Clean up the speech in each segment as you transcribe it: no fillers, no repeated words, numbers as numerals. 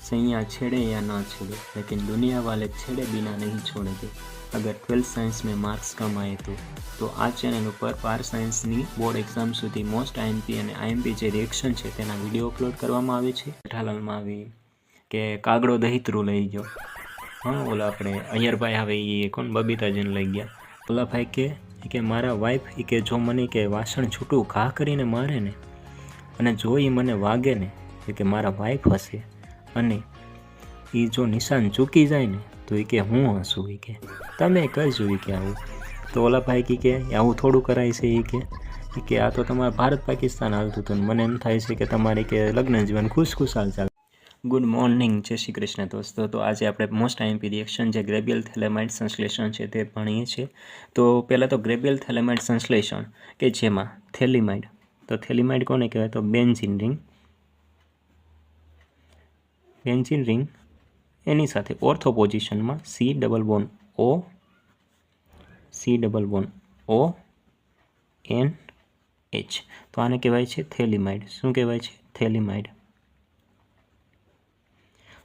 सैया छेड़े या ना छेड़े लेकिन दुनिया वाले छेड़े बिना नहीं छोड़ेंगे। अगर 12th साइंस में मार्क्स कम आए तो આ ચેનલ ઉપર પાર સાયન્સની બોર્ડ એક્ઝામ સુધી મોસ્ટ આઈએમપી અને આઈએમપી જે રિએક્શન છે તેના વિડીયો અપલોડ કરવામાં આવે છે। જેઠાલાલમાં આવી કે કાગડો દહીત્રું લઈ ગયો, હા ઓલા આપણે અય્યરભાઈ આવે એ કોણ બબીતાજીને લઈ ગયા। ઓલા ભાઈ કે મારા વાઈફ કે જો મને કે વાસણ છૂટું ઘા કરીને મારે ને અને જો એ મને વાગે ને કે મારા વાઈફ હશે અને એ જો નિશાન ચૂકી જાય ને તો એ કે હું હસું, એ કે તમે કરજો એ કે આવું। તો ઓલા ભાઈ કે આવું થોડું કરાય છે એ કે આ તો તમારા ભારત પાકિસ્તાન હાલતું હતું, મને એમ થાય છે કે તમારે કે લગ્ન જીવન ખુશખુશાલ ચાલે। ગુડ મોર્નિંગ, જય શ્રી કૃષ્ણ દોસ્તો। તો આજે આપણે મોસ્ટ આઈએમપી રિએક્શન જે ગ્રેબિયલ થેલેમાઇડ સંશ્લેષણ છે તે ભણીએ છીએ। તો પહેલાં તો ગ્રેબિયલ થેલેમાઇડ સંશ્લેષણ કે જેમાં થેલિમાઇડ, તો થેલિમાઇડ કોને કહેવાય તો બેન્ઝીન રિંગ એની સાથે ઓર્થો પોઝિશનમાં C double bond O N H, તો આને કહેવાય છે થેલિમાઇડ। શું કહેવાય છે? થેલિમાઇડ।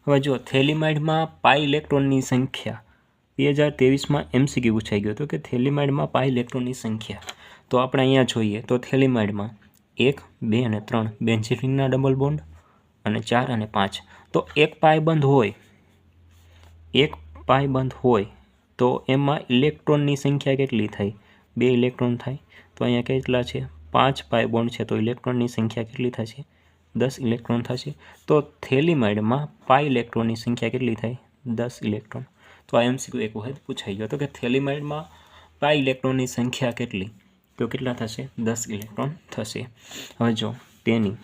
હવે જો થેલિમાઇડમાં પાઈ ઇલેક્ટ્રોનની સંખ્યા 2023માં MCQ પૂછાઈ ગયો હતો કે થેલિમાઇડમાં પાઈ ઇલેક્ટ્રોનની સંખ્યા, તો આપણે અહીંયા જોઈએ તો થેલિમાઇડમાં 1, 2 અને 3 બેન્ઝીન રિંગના ડબલ બોન્ડ અને 4 અને 5, તો એક પાઈ બંધ હોય તો એમાં ઇલેક્ટ્રોનની સંખ્યા કેટલી થાય? 2 ઇલેક્ટ્રોન થાય। તો અહીંયા કેટલા છે? 5 પાઈ બોન્ડ છે તો ઇલેક્ટ્રોનની સંખ્યા કેટલી થશે? 10 ઇલેક્ટ્રોન થશે। તો થેલિમાઇડમાં પાઈ ઇલેક્ટ્રોનની સંખ્યા કેટલી થાય? 10 ઇલેક્ટ્રોન। તો આ MCQ એક વખત પૂછાઈ ગયો હતો કે થેલિમાઇડમાં પાઈ ઇલેક્ટ્રોનની સંખ્યા કેટલી? તો કેટલા થશે? 10 ઇલેક્ટ્રોન થશે। હવે જો તેની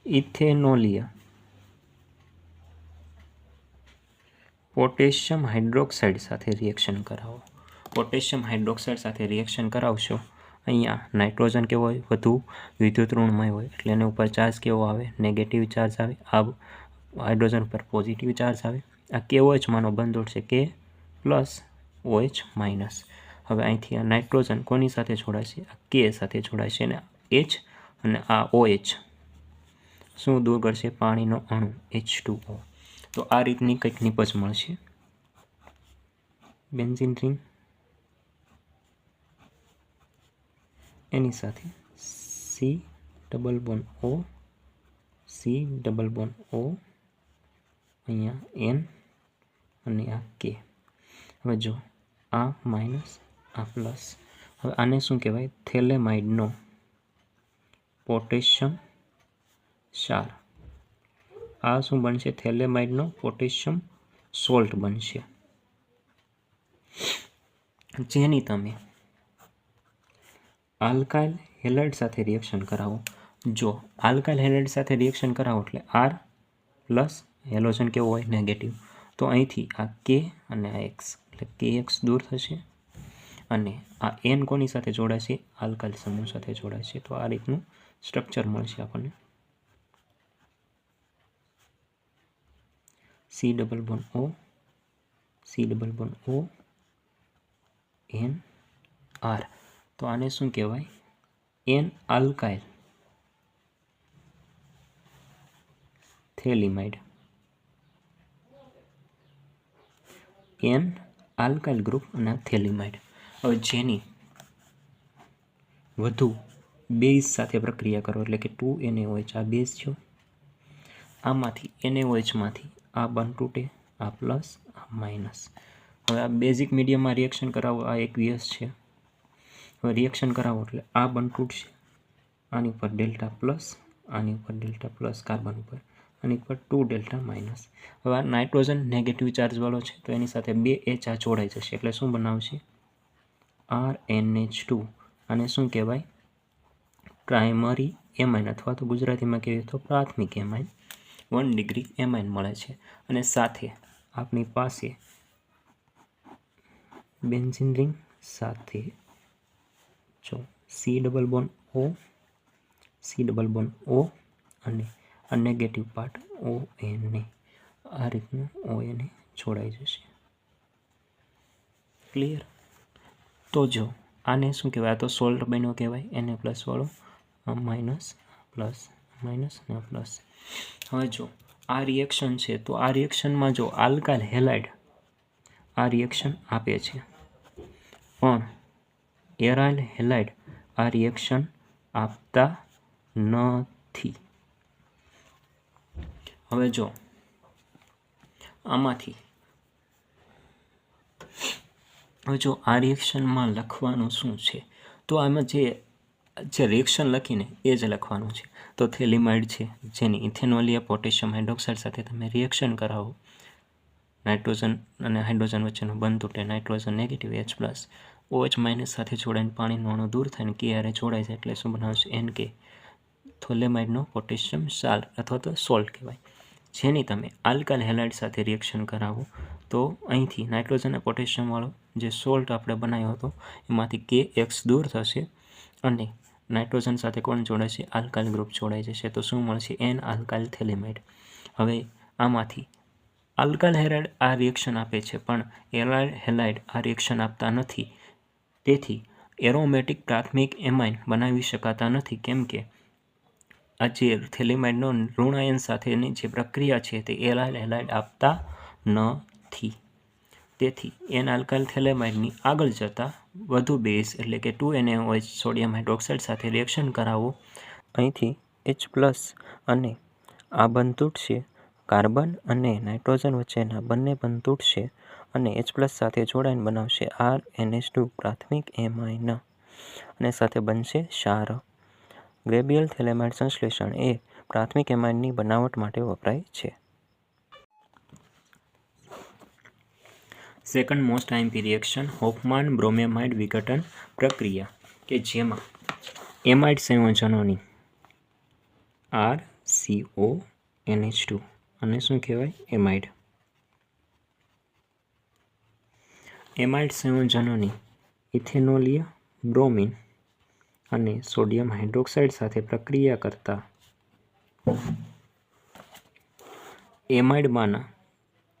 ઇથેનોલિયા પોટેશિયમ હાઇડ્રોક્સાઇડ સાથે રિએક્શન કરાવો। પોટેશિયમ હાઇડ્રોક્સાઇડ સાથે રિએક્શન કરાવશો, અહીંયા નાઇટ્રોજન કેવો હોય? વધુ વિદ્યુત ઋણમય હોય એટલે એના ઉપર ચાર્જ કેવો આવે? નેગેટિવ ચાર્જ આવે। આ હાઇડ્રોજન ઉપર પોઝિટિવ ચાર્જ આવે। આ KOH માનો બંધ છે K પ્લસ OH માઇનસ। હવે અહીંથી આ નાઇટ્રોજન કોની સાથે જોડાશે? આ K સાથે જોડાશે અને H અને આ OH શું દૂર કરશે? પાણીનો અણુ H2O। તો આ રીતની કંઈક નિપજ મળશે। બેન્ઝીન રિંગ એની સાથે C double bond O, C double bond O, અહીંયા N અને આ K। હવે જો આ માઇનસ આ પ્લસ, હવે આને શું કહેવાય? થેલેમાઇડનો પોટેશિયમ ક્ષાર। આ શું બનશે? થેલેમાઇડનો પોટેશિયમ સોલ્ટ બનશે, જેની તમે આલ્કાઇલ હેલાઇડ સાથે રિએક્શન કરાવો। જો આલ્કાઇલ હેલાઇડ સાથે રિએક્શન કરાવો એટલે R પ્લસ હેલોજન કેવો હોય? નેગેટિવ। તો અહીંથી આ K અને આ X એટલે KX દૂર થશે અને આ N કોની સાથે જોડાશે? આલ્કાઇલ સમૂહ સાથે જોડાશે। તો આ રીતનું સ્ટ્રક્ચર મળશે આપણને। C double bond O, C double bond O, N R, તો આને શું કહેવાય? N alkyl phthalimide. N alkyl group અને થેલિમાઇડ। હવે જેની વધુ બેઝ સાથે પ્રક્રિયા કરો એટલે કે 2NaOH, આ બેઝ છે, આમાંથી NaOH માંથી આ બંધ તૂટે, આ પ્લસ આ માઇનસ। હવે આ બેઝિક મીડિયમમાં રિએક્શન કરાવો, આ એકવીએસ છે। હવે રિએક્શન કરાવો એટલે આ બંધ તૂટશે, આની ઉપર ડેલ્ટા પ્લસ, આની ઉપર ડેલ્ટા પ્લસ કાર્બન ઉપર, આની ઉપર 2 ડેલ્ટા માઇનસ। હવે આ નાઇટ્રોજન નેગેટિવ ચાર્જવાળો છે તો એની સાથે 2 H આ જોડાઈ જશે એટલે શું બનાવશે? RNH2। આને શું કહેવાય? પ્રાઇમરી એમાઇન અથવા તો ગુજરાતીમાં કહીએ તો પ્રાથમિક એમાઇન। 1 ડિગ્રી એમાઇન મળે છે અને સાથે આપણી પાસે બેન્ઝીન રિંગ સાથે જો C double bond O, C double bond O અને આ નેગેટિવ પાર્ટ ONA, આ રીતનું ONA જોડાઈ જશે। ક્લિયર? તો જો આને શું કહેવાય? આ તો સોલ્ટ બન્યો કહેવાય Na પ્લસ વાળો, આ માઇનસ પ્લસ માઇનસ અને પ્લસ। હવે જો આ રિએક્શન છે તો આ રિએક્શનમાં જો આલ્કાઇલ હેલાઇડ આ રિએક્શન આપે છે, પણ એરાઇલ હેલાઇડ આ રિએક્શન આપતા નથી. હવે જો આમાંથી આ રિએક્શનમાં લખવાનું શું છે, તો આમાં જે રિએક્શન લખીને એ જ લખવાનું છે. તો થેલિમાઇડ છે જેની ઇથેનોલિયા પોટેશિયમ હાઇડ્રોક્સાઇડ સાથે તમે રિએક્શન કરાવો, નાઇટ્રોજન અને હાઇડ્રોજન વચ્ચેનો બંધ તૂટે, નાઇટ્રોજન નેગેટિવ H+, OH- સાથે જોડાઈને પાણીનો અણુ દૂર થાય અને કે જોડાય છે એટલે શું બનાવશે NK, થેલિમાઇડનો પોટેશિયમ સાલ્ટ અથવા તો સોલ્ટ કહેવાય. જેની તમે આલ્કાઇલ હેલાઇડ સાથે રિએક્શન કરાવો તો અહીંથી નાઇટ્રોજન અને પોટેશિયમવાળો જે સોલ્ટ આપણે બનાવ્યો હતો એમાંથી KX દૂર થશે અને નાઇટ્રોજન સાથે કોણ જોડાશે? આલ્કાઇલ ગ્રુપ જોડાઈ જશે. તો શું મળશે? N alkyl phthalimide. હવે આમાંથી આલ્કાઇલ હેલાઇડ આ રિએક્શન આપે છે, પણ એરાઇલ હેલાઇડ આ રિએક્શન આપતા નથી. તેથી એરોમેટિક પ્રાથમિક એમાઇન બનાવી શકાતા નથી, કેમ કે આ જે થેલિમાઇડનો ઋણાયન સાથેની જે પ્રક્રિયા છે તે એરાઇલ હેલાઇડ આપતા નથી. તેથી એન આલ્કાઇલ થેલિમાઇડની આગળ જતાં વધુ બેઝ એટલે કે 2NaOH સોડિયમ હાઇડ્રોક્સાઇડ સાથે રિએક્શન કરાવો. અહીંથી H+ અને આ બંધ તૂટશે, કાર્બન અને નાઇટ્રોજન વચ્ચેના બંને બંધ તૂટશે અને H+ સાથે જોડાઈને બનાવશે RNH2 પ્રાથમિક એમાઇન અને સાથે બનશે ક્ષાર. ગ્રેબિયલ થેલિમાઇડ સંશ્લેષણ એ પ્રાથમિક એમાઇનની બનાવટ માટે વપરાય છે. Second most IMP reaction Hoffmann બ્રોમેમાઇડ વિઘટન પ્રક્રિયા, કે જેમાં એમાઇડ સંયોજનોની RCONH2 અને શું કહેવાય? એમાઇડ સંયોજનોની ઇથેનોલિયા બ્રોમિન અને સોડિયમ હાઇડ્રોક્સાઇડ સાથે પ્રક્રિયા કરતા એમાઇડમાંના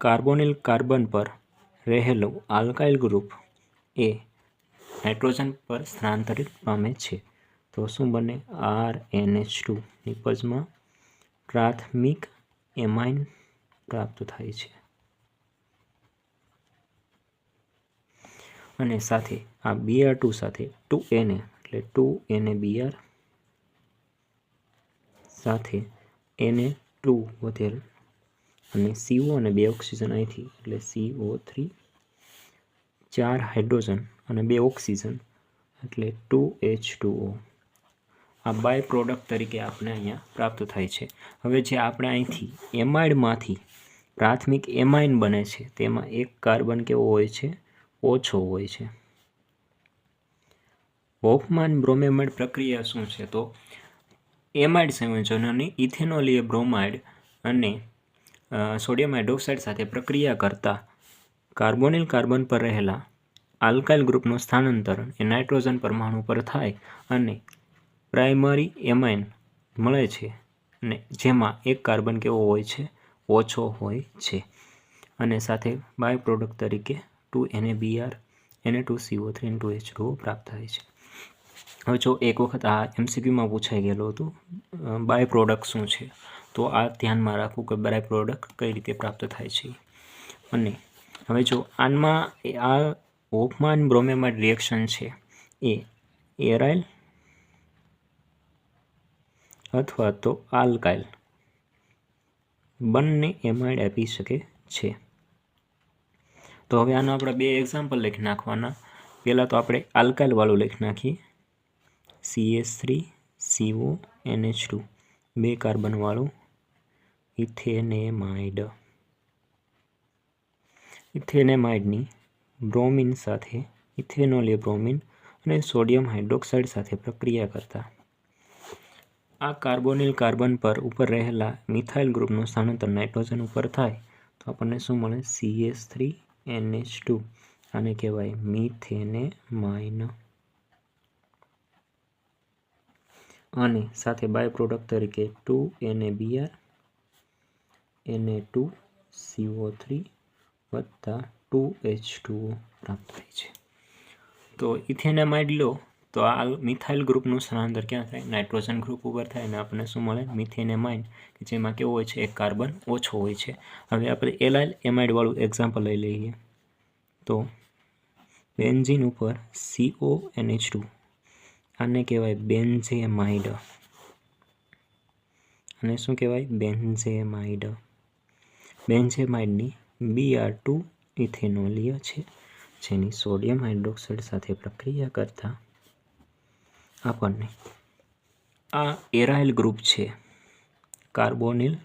કાર્બોનિલ કાર્બન પર રહેલું આલ્કાઇલ ગ્રુપ એ નાઇટ્રોજન પર સ્થાનાંતરિત પામે છે. તો શું બને? RNH2 નિપજમાં પ્રાથમિક એમાઇન પ્રાપ્ત થાય છે. અને સાથે આ Br2 સાથે 2Na એટલે 2NaBr સાથે Na2 વધેલ અને CO અને 2 ઓક્સિજન અહીંથી એટલે CO3, 4 હાઇડ્રોજન અને 2 ઓક્સિજન એટલે 2H2O. આ બાય પ્રોડક્ટ તરીકે આપણે અહીંયા પ્રાપ્ત થાય છે. હવે જે આપણે અહીંથી એમાઇડમાંથી પ્રાથમિક એમાઇન બને છે તેમાં એક કાર્બન કેવો હોય છે? ઓછો હોય છે. હોફમાન બ્રોમેમાઇડ પ્રક્રિયા શું છે? તો એમાઇડ સંયોજનોની ઇથેનોલિયા બ્રોમાઇડ અને સોડિયમ હાઇડ્રોક્સાઇડ સાથે પ્રક્રિયા કરતા કાર્બોનિલ કાર્બન પર રહેલા આલ્કાઇલ ગ્રુપનું સ્થાનાંતરણ એ નાઇટ્રોજન પરમાણુ પર થાય અને પ્રાઇમરી એમાઇન મળે છે, અને જેમાં એક કાર્બન કેવો હોય છે? ઓછો હોય છે. અને સાથે બાય પ્રોડક્ટ તરીકે 2NaBr, Na2CO3 અને 2H2O પ્રાપ્ત થાય છે. હવે જો એક વખત આ MCQમાં પૂછાઈ ગયેલું હતું બાય પ્રોડક્ટ શું છે, તો આ ધ્યાનમાં રાખવું કે બાય પ્રોડક્ટ કઈ રીતે પ્રાપ્ત થાય છે. અને હવે જો આમાં આ હોફમાન બ્રોમેમાઇડ રિએક્શન છે એ એરાઇલ અથવા તો આલ્કાઇલ બંને એમાઇડ આપી શકે છે. તો હવે આનો આપણે બે એક્ઝામ્પલ લખી નાખવાના. પહેલાં તો આપણે આલ્કાઇલ વાળું લખી નાખીએ, CH3CONH2 2 કાર્બન વાળું ઇથેનેમાઇડ. ઇથેનેમાઇડની બ્રોમિન સાથે ઇથેનોલિયા બ્રોમિન અને સોડિયમ હાઇડ્રોક્સાઇડ સાથે પ્રક્રિયા કરતા આ કાર્બોનિલ કાર્બન પર ઉપર રહેલા મિથાઇલ ગ્રુપનું સ્થાનાંતર નાઇટ્રોજન ઉપર થાય તો આપણને શું મળે? CH3NH2. આને કહેવાય મિથેનેમાઇન. અને સાથે બાય પ્રોડક્ટ તરીકે 2NaBr, Na2CO3 વત્તા 2H2O પ્રાપ્ત થાય છે. તો ઇથેનેમાઇડ લો તો આ મિથાઇલ ગ્રુપનું સ્થળાંતર ક્યાં થાય? નાઇટ્રોજન ગ્રુપ ઉપર થાય અને આપણને શું મળે? મિથેન એમાઇડ, કે જેમાં કેવો હોય છે? એક કાર્બન ઓછો હોય છે. હવે આપણે એલાઇલ એમાઇડવાળું એક્ઝામ્પલ લઈ લઈએ. તો બેન્ઝીન ઉપર CONH2, આને કહેવાય બેન્ઝેમાઇડ. અને શું કહેવાય? બેન્ઝેમાઇડ. બેન્ઝેમાઇડની Br2 ઇથેનોલીય છે, જેની સોડિયમ હાઇડ્રોક્સાઇડ સાથે પ્રક્રિયા કરતા આપણને આ એરાઇલ ગ્રુપ છે, કાર્બોનિલ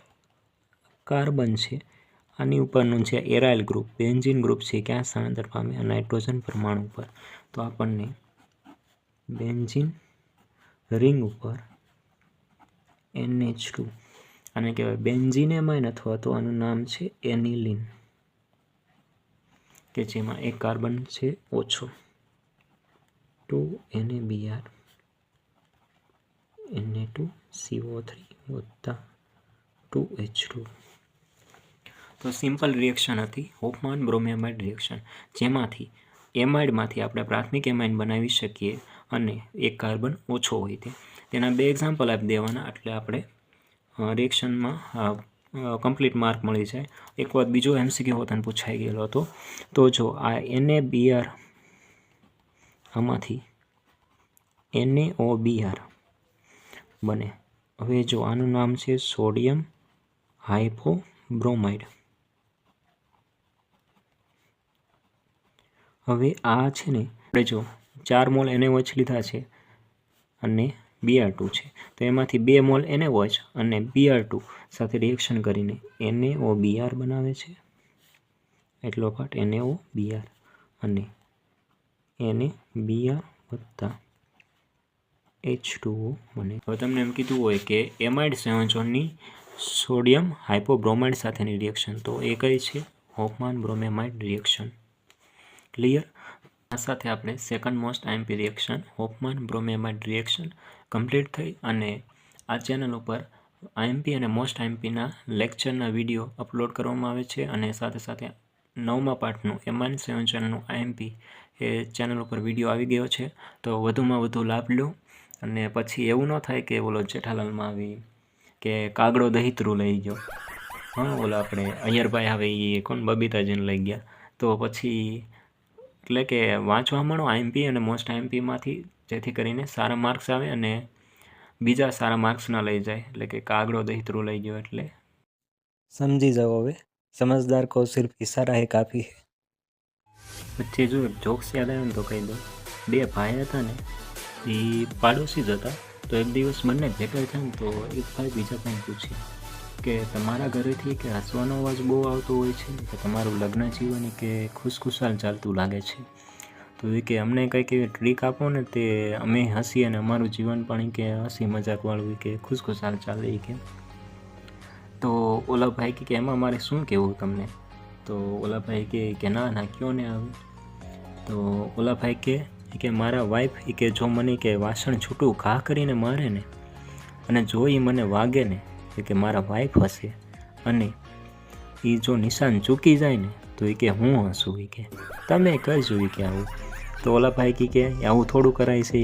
કાર્બન છે, આની ઉપરનું છે એરાઇલ ગ્રુપ, બેન્ઝીન ગ્રુપ છે, ક્યાં સ્થળાંતર પામે? નાઇટ્રોજન પરમાણુ પર. તો આપણને બેન્ઝીન રિંગ ઉપર NH2, આને કહેવાય બેન્ઝીનેમાઇન, અથવા તો આનું નામ છે એનિલિન, કે જેમાં એક કાર્બન છે ઓછો, 2 NaBr Na2CO3 વત્તા 2H2. તો સિમ્પલ રિએક્શન હતી હોફમાન બ્રોમિયમાઇડ રિએક્શન, જેમાંથી એમાઇડમાંથી આપણે પ્રાથમિક એમાઇડ બનાવી શકીએ અને એક કાર્બન ઓછો હોય તે. તેના 2 એક્ઝામ્પલ આપી દેવાના, એટલે આપણે રિએક્શનમાં કમ્પ્લીટ માર્ક મળી જાય. એક વાત બીજો MCQ હોતાને પૂછાઈ ગયેલો હતો. તો જો આ NaBr, આમાંથી NaOBr બને. હવે જો આનું નામ છે સોડિયમ હાઇપોબ્રોમાઇડ. હવે આ છે ને, આપણે જો 4 મોલ NaOH લીધા છે અને Br2 છે, તો એમાંથી 2 મોલ NaOH અને Br2 સાથે રિએક્શન કરીને NaOBr બનાવે છે, એટલો પાર્ટ NaOBr, અને NaBr વત્તા H2O બને. હવે તમને એમ કીધું હોય કે એમાઇડ સંયોજનની સોડિયમ હાઇપોબ્રોમાઇડ સાથેની રિએક્શન, તો એ કઈ છે? Hofmann bromamide reaction. ક્લિયર? આ સાથે આપણે second most IMP reaction Hofmann bromamide reaction complete થઈ. અને આ ચેનલ ઉપર IMP અને મોસ્ટ IMPના લેક્ચરના વિડીયો અપલોડ કરવામાં આવે છે, અને સાથે સાથે 9મા પાર્ટનું એમાઇન સંયોજનનું IMP એ ચેનલ ઉપર વિડીયો આવી ગયો છે. તો વધુમાં વધુ લાભ લો, અને પછી એવું ન થાય કે ઓલો જેઠાલાલમાં આવી કે કાગડો દહીત્રું લઈ ગયો. હા, ઓલા આપણે અય્યરભાઈ આવે એ કોણ બબીતાજીને લઈ ગયા. તો પછી એટલે કે વાંચવા માંડો IMP અને મોસ્ટ IMPમાંથી, જેથી કરીને સારા માર્ક્સ આવે અને બીજા સારા માર્ક્સ ના લઈ જાય. એટલે કે કાગડો દહીત્રું લઈ ગયો એટલે સમજી જાઓ. હવે સમજદાર કો સિર્ફ ઇશારા હે કાફી હે. વચ્ચે જો જોક્સ યાદ આવે ને તો કહી દો. 2 ભાઈ હતા ને, એ પાડોશી જ હતા. તો એક દિવસ બંને ભેગા થયા ને, તો એક ભાઈ બીજા ભાઈને પૂછે કે તમારા ઘરેથી કે હસવાનો અવાજ બહુ આવતો હોય છે, કે તમારું લગ્ન જીવન કે ખુશખુશાલ ચાલતું લાગે છે. તો એ કે અમને કંઈક એવી ટ્રીક આપો ને, તે અમે હસી અને અમારું જીવન પણ કે હસી મજાકવાળું કે ખુશખુશાલ ચાલે કે. તો ઓલા ભાઈ કે એમાં મારે શું કહેવું તમને? તો ઓલા ભાઈ કે ના કયો ને આવે. તો ઓલા ભાઈ કે મારા વાઈફ કે જો મને કે વાસણ છૂટું ઘા કરીને મારે ને, અને જો એ મને વાગે ને, કે મારા વાઈફ હશે, અને એ જો નિશાન ચૂકી જાય ને, તો એ કે હું હસું. એ કે તમે કરજો. એ કે આવું. તો ઓલા ભાઈ કે આવું થોડું કરાય છે.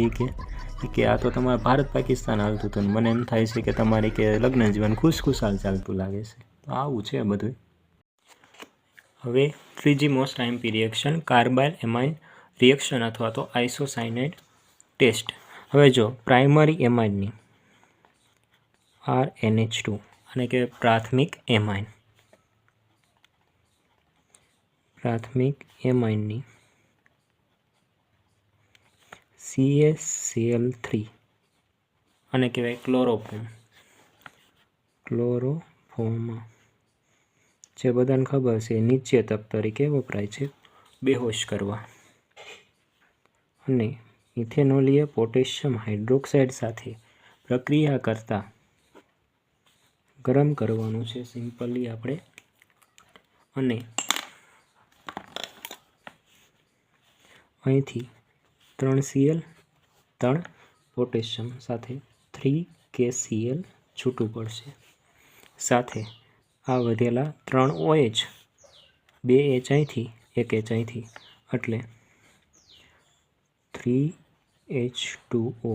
એ કે આ તો તમારે ભારત પાકિસ્તાન હાલતું હતું, મને એમ થાય છે કે તમારી કે લગ્ન જીવન ખુશખુશાલ ચાલતું લાગે છે. તો આવું છે બધું. હવે ત્રીજી most IMP reaction carbyl amine reaction અથવા તો આઇસોસાયનાઇડ ટેસ્ટ. હવે જો પ્રાઇમરી એમાઇનની RNH2, અને કે પ્રાથમિક એમાઇન, પ્રાથમિક એમાઇનની CaCl3, અને કહેવાય ક્લોરોફોર્મ, જે બધાને ખબર છે નિશ્ચેતક તરીકે વપરાય છે બેહોશ કરવા. અને ઇથેનોલીય પોટેશિયમ હાઇડ્રોક્સાઇડ સાથે પ્રક્રિયા કરતા ગરમ કરવાનું છે સિમ્પલી આપણે. અને અહીંથી 3Cl, 3 પોટેશિયમ સાથે 3KCl છૂટું પડશે. સાથે આ વધેલા 3 OH, 2 H અહીંથી, 1 H અહીંથી, એટલે 3 H2O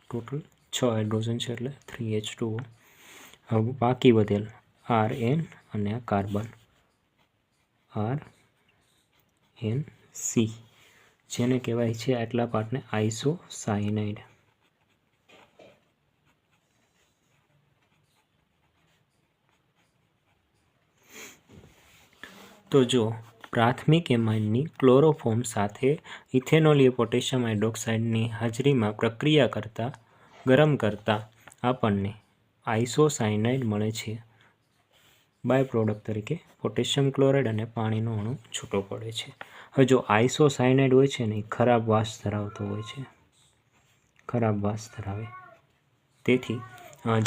ટોટલ 6 હાઇડ્રોજન છે એટલે 3H2O. હવે બાકી વધેલ RN અને આ કાર્બન RNC, જેને કહેવાય છે આટલા પાર્ટને આઇસોસાયનાઇડ. તો જો પ્રાથમિક એમાઇનની ક્લોરોફોર્મ સાથે ઇથેનોલીય પોટેશિયમ હાઇડ્રોક્સાઇડની હાજરીમાં પ્રક્રિયા કરતા ગરમ કરતા આપણને આઇસોસાયનાઇડ મળે છે. બાય પ્રોડક્ટ તરીકે પોટેશિયમ ક્લોરાઇડ અને પાણીનો અણુ છૂટો પડે છે. હવે જો આઇસોસાયનાઇડ હોય છે ને એ ખરાબ વાસ ધરાવતો હોય છે, ખરાબ વાસ ધરાવે. તેથી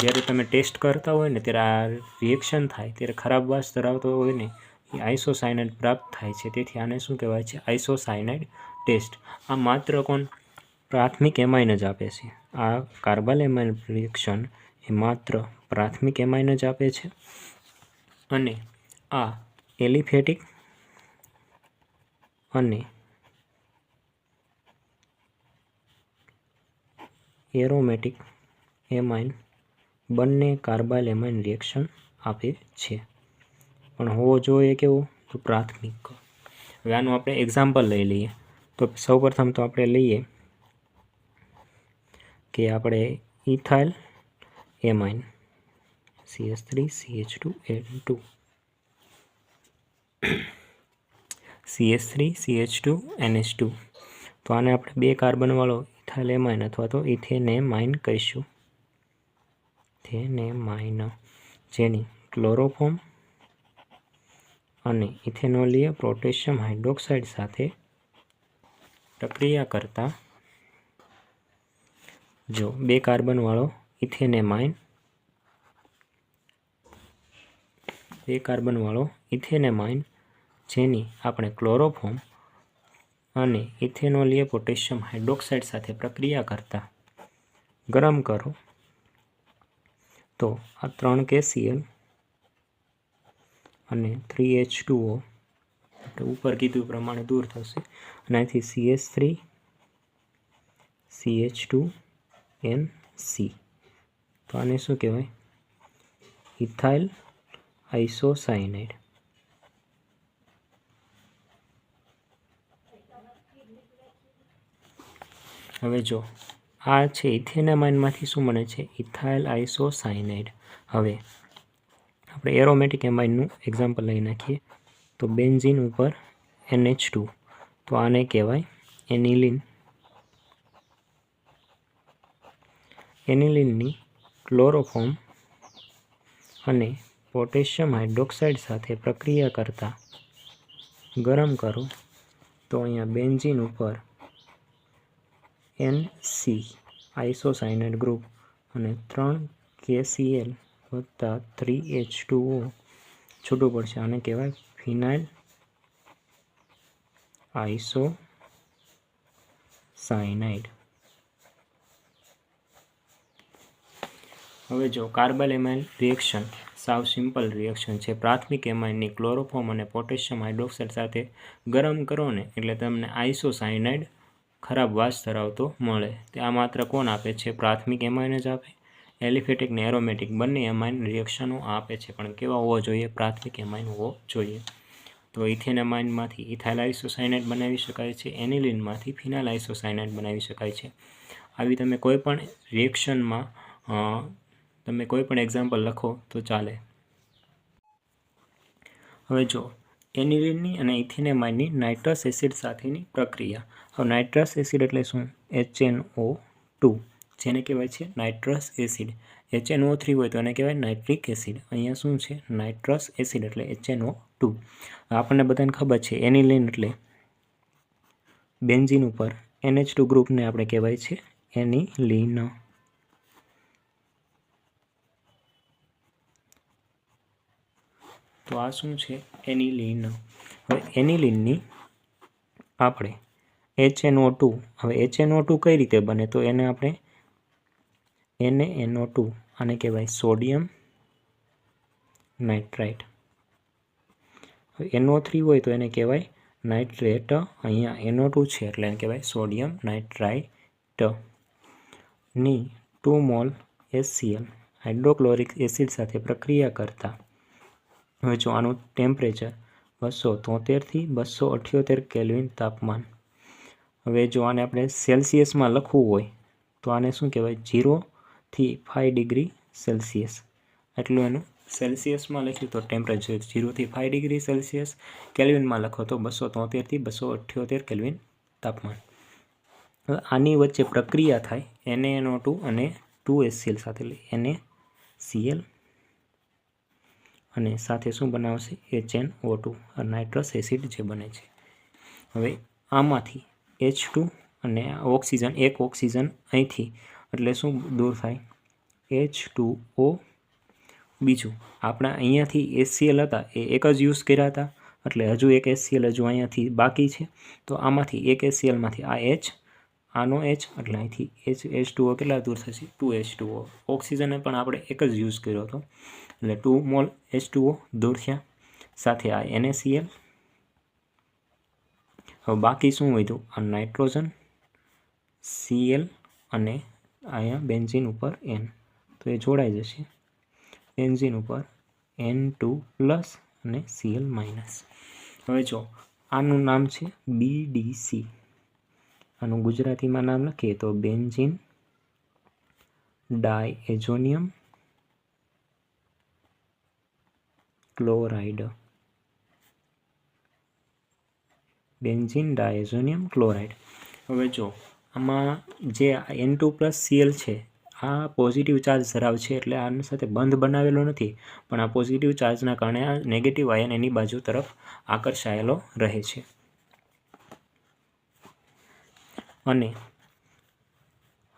જ્યારે તમે ટેસ્ટ કરતા હોય ને ત્યારે આ રિએક્શન થાય ત્યારે ખરાબ વાસ ધરાવતો હોય ને એ આઇસોસાયનાઇડ પ્રાપ્ત થાય છે. તેથી આને શું કહેવાય છે? Isocyanide test. આ માત્ર કોણ? પ્રાથમિક એમાઇન જ આપે છે. આ કાર્બન એમાઇન રિએક્શન એ માત્ર પ્રાથમિક એમાઇન જ આપે છે. અને આ એલિફેટિક અને એરોમેટિક એમાઇન બંને કાર્બન એમાઇન રિએક્શન આપે છે. પણ હોવો જોઈએ કેવો? તો પ્રાથમિક. હવે આનું આપણે એક્ઝામ્પલ લઈ લઈએ. તો સૌપ્રથમ તો આપણે લઈએ કે આપણે ઇથાઇલ એમાઇન CH3CH2N2 CH3CH2NH2. તો આને આપણે 2 કાર્બનવાળો ઇથાઇલ એમાઇન અથવા તો ઇથેનેમાઇન કહીશું. ઇથેનેમાઇન, જેની ક્લોરોફોર્મ અને ઇથેનોલીય પોટેશિયમ હાઇડ્રોક્સાઇડ સાથે પ્રક્રિયા કરતા જો 2 કાર્બનવાળો ઇથેનેમાઇન, 2 કાર્બનવાળો ઇથેનેમાઇન જેની આપણે ક્લોરોફોર્મ અને ઇથેનોલીય પોટેશિયમ હાઇડ્રોક્સાઇડ સાથે પ્રક્રિયા કરતા ગરમ કરો તો આ 3 KCl અને 3H2O આપણે ઉપર કીધું પ્રમાણે દૂર થશે અને અહીંથી CH3 CH2NC. તો આને શું કહેવાય? Ethyl isocyanide. હવે જો આ છે ઇથેનેમાઇનમાંથી શું બને છે? Ethyl isocyanide. હવે આપણે એરોમેટિક એમાઇનનું એક્ઝામ્પલ લઈ નાખીએ. તો બેન્ઝીન ઉપર NH2, તો આને કહેવાય એનિલિન. એનિલિનની ક્લોરોફોર્મ અને પોટેશિયમ હાઇડ્રોક્સાઇડ સાથે પ્રક્રિયા કરતા ગરમ કરો તો અહીંયા બેન્ઝીન ઉપર NC આઇસોસાયનાઇડ ગ્રુપ અને 3 KCl વત્તા 3H2O છૂટું પડશે. આને કહેવાય ફિનાઇલ આઇસોસાયનાઇડ. હવે જો કાર્બન એમાઇન રિએક્શન સાવ સિમ્પલ રિએક્શન છે. પ્રાથમિક એમાઇનની ક્લોરોફોર્મ અને પોટેશિયમ હાઇડ્રોક્સાઇડ સાથે ગરમ કરો ને એટલે તમને આઇસોસાયનાઇડ ખરાબ વાસ ધરાવતો મળે. તે આ માત્ર કોણ આપે છે? પ્રાથમિક એમાઇન જ આપે. એલિફેટિક ને એરોમેટિક બંને એમાઇન રિએક્શનો આપે છે, પણ કેવા હોવો જોઈએ? પ્રાથમિક એમાઇન હોવો જોઈએ. તો ઇથેનેમાઇનમાંથી ઇથાઇલ આઇસોસાયનાઇડ બનાવી શકાય છે. એનિલિનમાંથી ફિનાઇલ આઇસોસાયનાઇડ બનાવી શકાય છે. આવી તમે કોઈ પણ રિએક્શનમાં તમે કોઈ પણ એક્ઝામ્પલ લખો તો ચાલે. હવે જો એનિલિનની અને ઇથેનેમાઇનની નાઇટ્રસ એસિડ સાથેની પ્રક્રિયા. હવે નાઇટ્રસ એસિડ એટલે શું? HNO2, જેને કહેવાય છે નાઇટ્રસ એસિડ. HNO3 હોય તો એને કહેવાય નાઇટ્રિક એસિડ. અહીંયા શું છે? નાઇટ્રસ એસિડ એટલે HNO2. આપણને બધાને ખબર છે એનિલિન એટલે બેન્ઝીન ઉપર NH2 ગ્રુપને આપણે કહેવાય છે એનિલિન. તો આ શું છે? એનિલિન. હવે એનિલિનની આપણે HNO2, હવે HNO2 કઈ રીતે બને? તો એને આપણે NaNO2, આને કહેવાય સોડિયમ નાઇટ્રાઇટ. હવે NO3 હોય તો એને કહેવાય નાઇટ્રેટ. અહીંયા NO2 છે એટલે એને કહેવાય સોડિયમ નાઇટ્રાઇટ. ની 2 મોલ HCl હાઇડ્રોક્લોરિક એસિડ સાથે પ્રક્રિયા કરતા, હવે જો આનું ટેમ્પરેચર 273 થી 278 કેલ્વિન તાપમાન. હવે જો આને આપણે સેલ્સિયસમાં લખવું હોય તો આને શું કહેવાય? 0 થી 5 ડિગ્રી સેલ્સિયસ. એટલું એનું સેલ્સિયસમાં લખ્યું તો ટેમ્પરેચર 0 થી 5 ડિગ્રી સેલ્સિયસ, કેલ્વિનમાં લખો તો 273 થી 278 કેલ્વિન તાપમાન. હવે આની વચ્ચે પ્રક્રિયા થાય NaNO2 અને 2HCl સાથે, NaCl અને સાથે શું બનાવશે? HNO2 નાઇટ્રસ એસિડ જે બને છે. હવે આમાંથી H2 અને ઓક્સિજન, એક ઓક્સિજન અહીંથી, એટલે શું દૂર થાય? H2O. બીજું આપણા અહીંયાથી HCl હતા એ એક જ યુઝ કર્યા હતા, એટલે હજુ એક HCl હજુ અહીંયાથી બાકી છે. તો આમાંથી એક HClમાંથી આ H, આનો H, એટલે અહીંથી H2O કેટલા દૂર થશે? 2H2O. ઓક્સિજનને પણ આપણે એક જ યુઝ કર્યો હતો, એટલે 2 મોલ H2O દૂર થયા. સાથે આ NaCl. હવે બાકી શું વધ્યું? આ નાઇટ્રોજન, Cl અને અહીંયા બેન્ઝીન ઉપર N, તો એ જોડાઈ જશે. બેન્ઝીન ઉપર N2+ અને Cl-. હવે જો આનું નામ છે BDC. આનું ગુજરાતીમાં નામ લખીએ તો benzene diazonium chloride. Benzene diazonium chloride. હવે જો આમાં જે N2+ Cl છે આ પોઝિટિવ ચાર્જ ધરાવે છે, એટલે આની સાથે બંધ બનાવેલો નથી, પણ આ પોઝિટિવ ચાર્જના કારણે આ નેગેટિવ આયન એની બાજુ તરફ આકર્ષાયેલો રહે છે. અને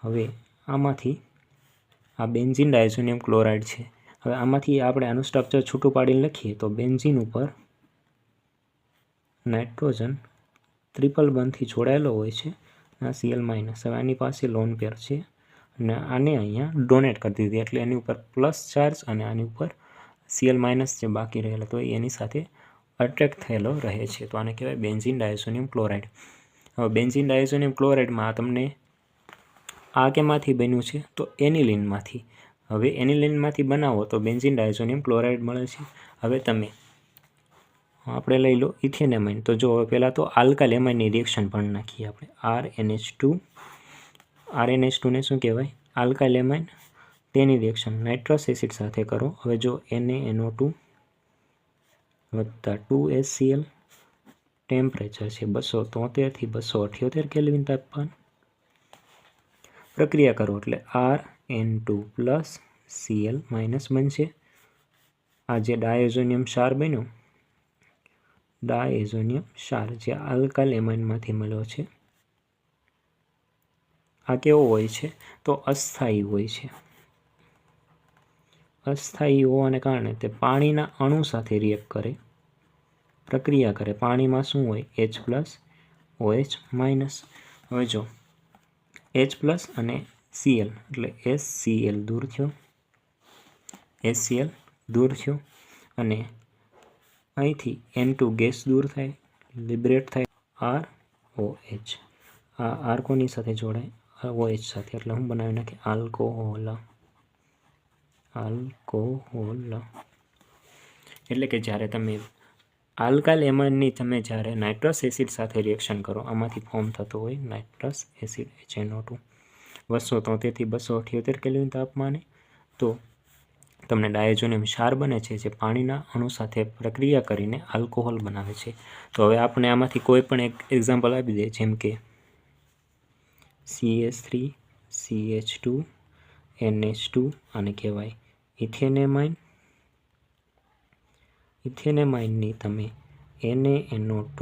હવે આમાંથી આ બેન્ઝીન ડાયઝોનિયમ ક્લોરાઇડ છે. હવે આમાંથી આપણે આનું સ્ટ્રક્ચર છૂટું પાડીને લખીએ તો બેન્ઝીન ઉપર નાઇટ્રોજન ટ્રિપલ બંધથી જોડાયેલો હોય છે, આ Cl-. હવે આની પાસે લોન પેર છે અને આને અહીંયા ડોનેટ કરી દીધી, એટલે એની ઉપર પ્લસ ચાર્જ અને આની ઉપર Cl- જે બાકી રહેલા તો એની સાથે અટ્રેક્ટ થયેલો રહે છે. તો આને કહેવાય બેન્ઝીન ડાયઝોનિયમ ક્લોરાઇડ. હવે બેન્ઝીન ડાયઝોનિયમ ક્લોરાઇડમાં તમને આ કેમાંથી બન્યું છે? તો એનિલિનમાંથી. હવે એનિલિનમાંથી બનાવો તો બેન્ઝીન ડાયઝોનિયમ ક્લોરાઇડ મળે છે. હવે તમે આપણે લઈ લો ઇથેનેમાઇન. તો જો હવે પહેલાં તો આલ્કાઇલ એમાઇનની રિએક્શન પણ નાખીએ આપણે. RNH2 ને શું કહેવાય? Alkyl amine. તેની રિએક્શન નાઇટ્રસ એસિડ સાથે કરો. હવે જો NaNO2 વત્તા 2HCl, ટેમ્પરેચર છે 273 થી 278 કેલ્વિન તાપમાન. પ્રક્રિયા કરો એટલે Rn2+ Cl- બનશે. આ જે ડાયઝોનિયમ ક્ષાર બન્યો, ડાયઝોનિયમ ક્ષાર જે આલ્કાઇલ એમાઇનમાંથી મળ્યો છે, આ કેવો હોય છે? તો અસ્થાયી હોય છે. અસ્થાયી હોવાને કારણે તે પાણીના અણુ સાથે રિએક્ટ કરે, પ્રક્રિયા કરે. પાણીમાં શું હોય? H+OH-. હવે જો H+ અને Cl એટલે HCl દૂર થયો, HCl દૂર થયો અને અહીંથી N2 ગેસ દૂર થાય, લિબરેટ થાય, ROH. આ R કોની સાથે જોડાય? OH સાથે, એટલે હું બનાવી નાખી આલ્કોહોલ. આલ્કોહોલ એટલે કે જ્યારે તમે આલ્કાઇલ એમાઇનની જ્યારે નાઇટ્રસ એસિડ સાથે રિએક્શન કરો, આમાંથી ફોર્મ થતો હોય નાઇટ્રસ એસિડ HNO2 273 થી 278 કેલ્વિન તાપમાને, તો તમને ડાયઝોનિયમ ક્ષાર બને છે જે પાણીના અણુ સાથે પ્રક્રિયા કરીને આલ્કોહોલ બનાવે છે. તો હવે આપણે આમાંથી કોઈ પણ એક એક્ઝામ્પલ આપી દઈએ, જેમ કે CH3 CH2 NH2, આને કહેવાય ઇથેનેમાઇન. ઇથેનેમાઇનની તમે NaNO2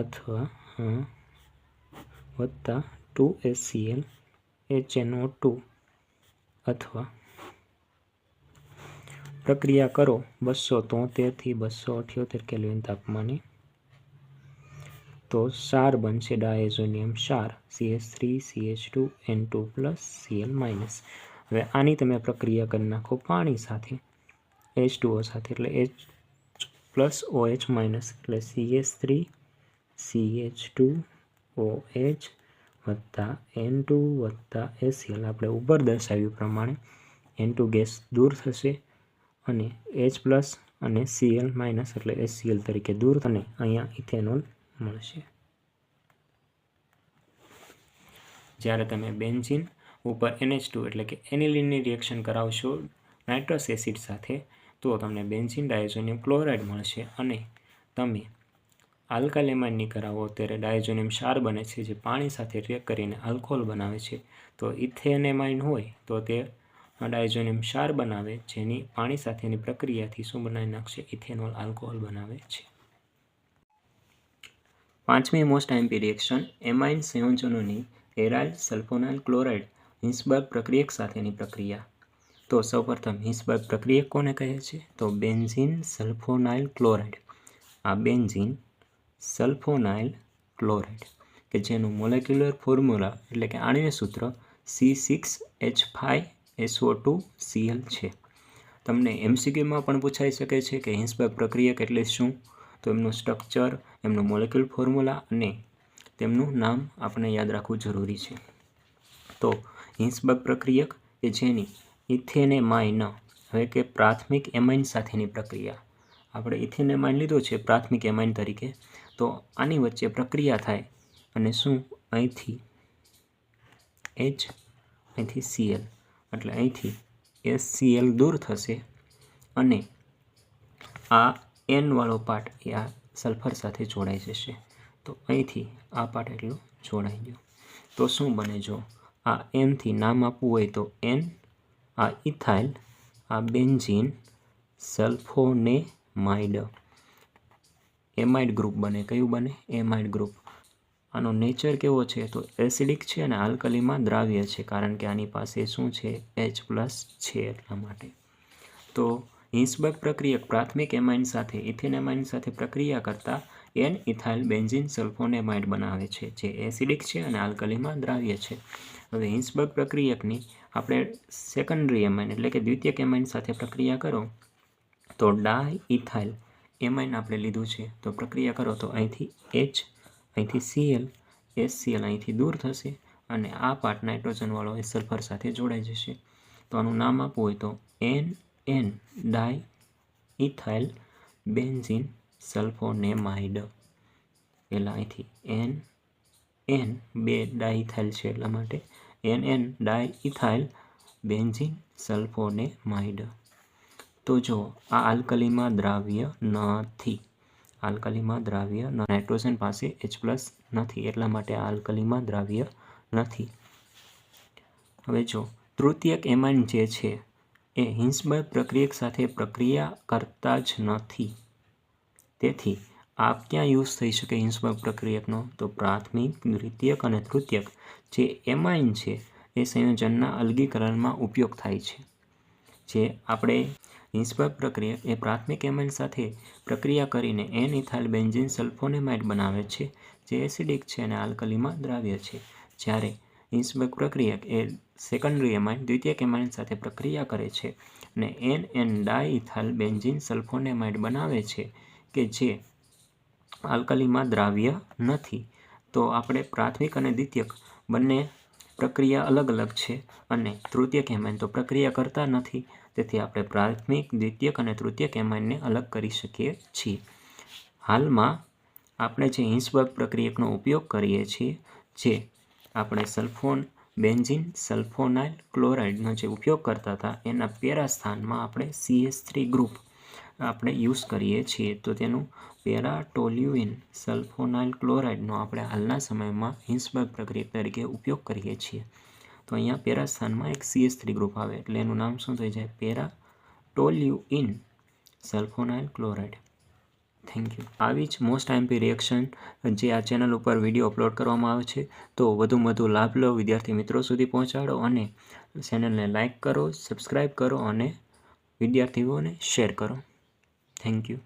અથવા વત્તા 2HCl HNO2 અથવા પ્રક્રિયા કરો 273 થી 278 કેલ્વિન તાપમાને, તો ક્ષાર બનશે ડાયઝોનિયમ ક્ષાર CH3 CH2 N2+ Cl-. હવે આની તમે પ્રક્રિયા કરી નાખો પાણી સાથે, H2O સાથે, એટલે H+OH- એટલે CH3 CH2OH વત્તા N2 વત્તા HCl આપણે ઉપર દર્શાવ્યું પ્રમાણે N2 ગેસ દૂર થશે અને H પ્લસ અને Cl માઇનસ એટલે HCl તરીકે દૂર અને અહીંયા ઇથેનોલ મળશે. જ્યારે તમે બેન્ઝીન ઉપર NH2 એટલે કે એનિલિનની રિએક્શન કરાવશો નાઇટ્રસ એસિડ સાથે તો તમને બેન્ઝીન ડાયઝોનિયમ ક્લોરાઇડ મળશે અને તમે આલ્કાલેમાઇનની કરાવો ત્યારે ડાયઝોનિયમ ક્ષાર બને છે જે પાણી સાથે રિએક્ટ કરીને આલ્કોહોલ બનાવે છે. તો ઇથેનેમાઇન હોય તો તે ડાયઝોનિયમ ક્ષાર બનાવે જેની પાણી સાથેની પ્રક્રિયાથી શું બનાવી નાખશે ઇથેનોલ આલ્કોહોલ બનાવે છે. પાંચમી મોસ્ટ આઈએમપી રિએક્શન એમાઇન સંયોજનોની એરાઇલ સલ્ફોનાઇલ ક્લોરાઇડ હિન્સબર્ગ પ્રક્રિયક સાથેની પ્રક્રિયા. તો સૌપ્રથમ હિન્સબર્ગ પ્રક્રિયક કોને કહે છે? તો બેન્ઝીન સલ્ફોનાઇલ ક્લોરાઇડ. આ બેન્ઝીન સલ્ફોનાઇલ ક્લોરાઇડ કે જેનું મોલેક્યુલર ફોર્મ્યુલા એટલે કે આણ્વીય સૂત્ર C6H5SO2Cl છે. તમને MCQમાં પણ પૂછાઈ શકે છે કે હિન્સબર્ગ પ્રક્રિયક એટલે શું? તો એમનું સ્ટ્રક્ચર, એમનું મોલેક્યુલર ફોર્મ્યુલા અને તેમનું નામ આપણે યાદ રાખવું જરૂરી છે. તો હિન્સબર્ગ પ્રક્રિયક કે જેની ઇથેનેમાઇન હવે કે પ્રાથમિક એમાઇન સાથેની પ્રક્રિયા, આપણે ઇથેનેમાઇન લીધો છે પ્રાથમિક એમાઇન તરીકે, તો આની વચ્ચે પ્રક્રિયા થાય અને શું અહીંથી H અહીંથી Cl એટલે અહીંથી HCl દૂર થશે અને આ N વાળો પાર્ટ એ આ સલ્ફર સાથે જોડાઈ જશે. તો અહીંથી આ પાર્ટ એટલો જોડાઈ ગયો. તો શું બને? જો આ Nથી નામ આપવું હોય તો N, આ ઇથાઇલ, આ બેન્ઝીન સલ્ફોનેમાઇડ એમાઇડ ગ્રુપ બને. કયું બને? Amide group. આનો નેચર કેવો છે? તો એસિડિક છે અને આલ્કલીમાં દ્રાવ્ય છે કારણ કે આની પાસે શું છે? H પ્લસ છે એટલા માટે. તો હિન્સબર્ગ પ્રક્રિયક પ્રાથમિક એમાઇન સાથે ઇથેનેમાઇન સાથે પ્રક્રિયા કરતા N ઇથાઇલ બેન્ઝીન સલ્ફોનેમાઇડ બનાવે છે જે એસિડિક છે અને આલ્કલીમાં દ્રાવ્ય છે. હવે હિન્સબર્ગ પ્રક્રિયકની આપણે સેકન્ડરી એમાઇન એટલે કે દ્વિતીયક એમાઇન સાથે પ્રક્રિયા કરો તો ડાઇઇથાઇલ એમાઇન આપણે લીધું છે. તો પ્રક્રિયા કરો તો અહીંથી H, અહીંથી Cl, HCl અહીંથી દૂર થશે અને આ પાર્ટ નાઇટ્રોજનવાળો એ સલ્ફર સાથે જોડાઈ જશે. તો આનું નામ આપવું હોય તો NN ડાઇઇથાઇલ બેન્ઝીન સલ્ફોનેમાઇડ. પહેલાં અહીંથી NN બે ડાઇઇથાઇલ છે એટલા માટે NN ડાઇઇથાઇલ બેન્ઝીન સલ્ફોનેમાઇડ. તો જો આ આલ્કલીમાં દ્રાવ્ય નથી, આલ્કલીમાં દ્રાવ્ય નાઇટ્રોજન પાસે H પ્લસ નથી એટલા માટે આ આલ્કલીમાં દ્રાવ્ય નથી. હવે જો તૃતીયક એમાઇન જે છે એ હિન્સબર્ગ પ્રક્રિયક સાથે પ્રક્રિયા કરતા જ નથી. તેથી આ ક્યાં યુઝ થઈ શકે હિન્સબર્ગ પ્રક્રિયકનો? તો પ્રાથમિક, દ્વિતીયક અને તૃતીયક જે એમાઇન છે એ સંયોજનના અલગીકરણમાં ઉપયોગ થાય છે. જે આપણે હિન્સબર્ગ પ્રક્રિયક એ પ્રાથમિક એમાઇન સાથે પ્રક્રિયા કરીને N ઇથાઇલ બેન્ઝીન સલ્ફોનેમાઇડ બનાવે છે જે એસિડિક છે અને આલ્કલીમાં દ્રાવ્ય છે. જ્યારે હિન્સબર્ગ પ્રક્રિયક એ સેકન્ડરી એમાઇન દ્વિતીયક એમાઇન સાથે પ્રક્રિયા કરે છે અને NN ડાઇઇથાઇલ બેન્ઝીન સલ્ફોનેમાઇડ બનાવે છે કે જે આલ્કલીમાં દ્રાવ્ય નથી. તો આપણે પ્રાથમિક અને દ્વિતીયક બંને પ્રક્રિયા અલગ અલગ છે અને તૃતીયક એમાઇન તો પ્રક્રિયા કરતા નથી. તેથી આપણે પ્રાથમિક, દ્વિતીયક અને તૃતીયક એમાઇનને અલગ કરી શકીએ છીએ. હાલમાં આપણે જે હિન્સબર્ગ પ્રક્રિયકનો ઉપયોગ કરીએ છીએ, જે આપણે બેન્ઝીન સલ્ફોનાઇલ ક્લોરાઇડનો જે ઉપયોગ કરતા હતા એના પેરા સ્થાનમાં આપણે CH3 ગ્રુપ આપણે યુઝ કરીએ છીએ. તો તેનું પેરાટોલ્યુઇન સલ્ફોનાઇલ ક્લોરાઇડનો આપણે હાલના સમયમાં હિન્સબર્ગ પ્રક્રિયક તરીકે ઉપયોગ કરીએ છીએ. તો અહીંયા પેરા સ્થાનમાં એક CH3 ગ્રુપ આવે એટલે એનું નામ શું થઈ જાય? પેરાટોલ્યુઇન સલ્ફોનાઇલ ક્લોરાઇડ. Thank you. આવી જ મોસ્ટ આઈએમપી રિએક્શન જે આ ચેનલ ઉપર વિડીયો અપલોડ કરવામાં આવે છે તો વધુમાં વધુ લાભ લો, વિદ્યાર્થી મિત્રો સુધી પહોંચાડો અને ચેનલને લાઇક કરો, સબસ્ક્રાઈબ કરો અને વિદ્યાર્થીઓને શેર કરો. Thank you.